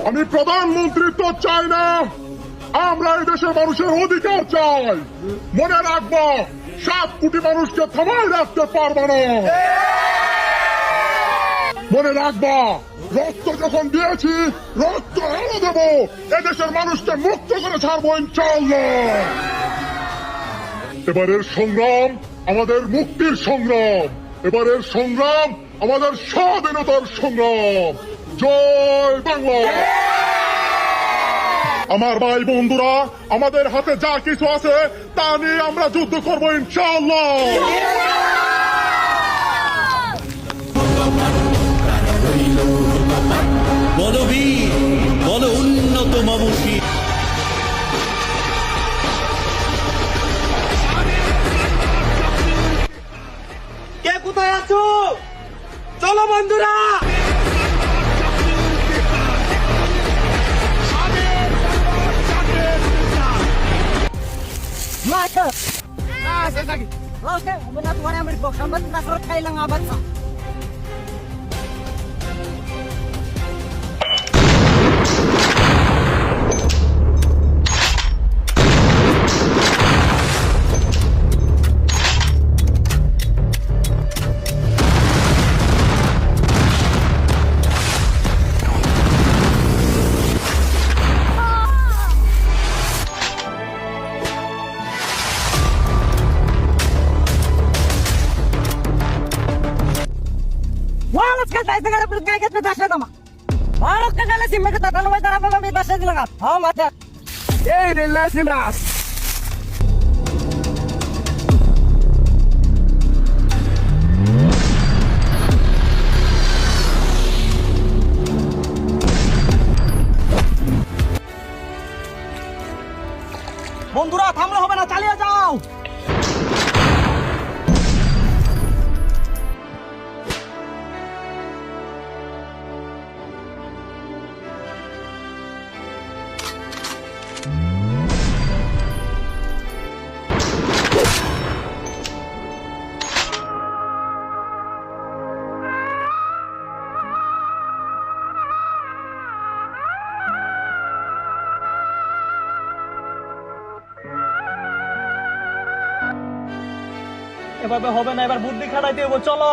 আমি প্রধানমন্ত্রিত্ব চাই না, আমরা এই দেশের মানুষের অধিকার চাই। মনে রাখবো, 7 কোটি মানুষকে থামায় রাখতে পারবো না। মনে রাখবা, রক্ত যখন দিয়েছি রক্ত আরো দেবো। এদেশের মানুষকে মুক্ত করে ছাড়বো ইনশাআল্লাহ। এবারের সংগ্রাম আমাদের মুক্তির সংগ্রাম, এবারের সংগ্রাম আমাদের স্বাধীনতার সংগ্রাম। জয় বাংলা। আমার ভাই বন্ধুরা, আমাদের হাতে যা কিছু আছে তা নিয়ে আমরা যুদ্ধ করবো ইনশাআল্লাহ। বলো বীর, বলো উন্নত মামুষী। কে কোথায় আছো? চলো বন্ধুরা। Walau sekali saya dapat kayak gitu dasar nama. Walau sekali sih mereka tak tahu mereka apa yang dasar dilakukan. Oh mata. Ini nasi mas. বন্ধুরা থামলে হবে না, চালিয়ে যাও। এভাবে হবে না, এবার বুদ্ধি খাটাইতে হবে, চলো।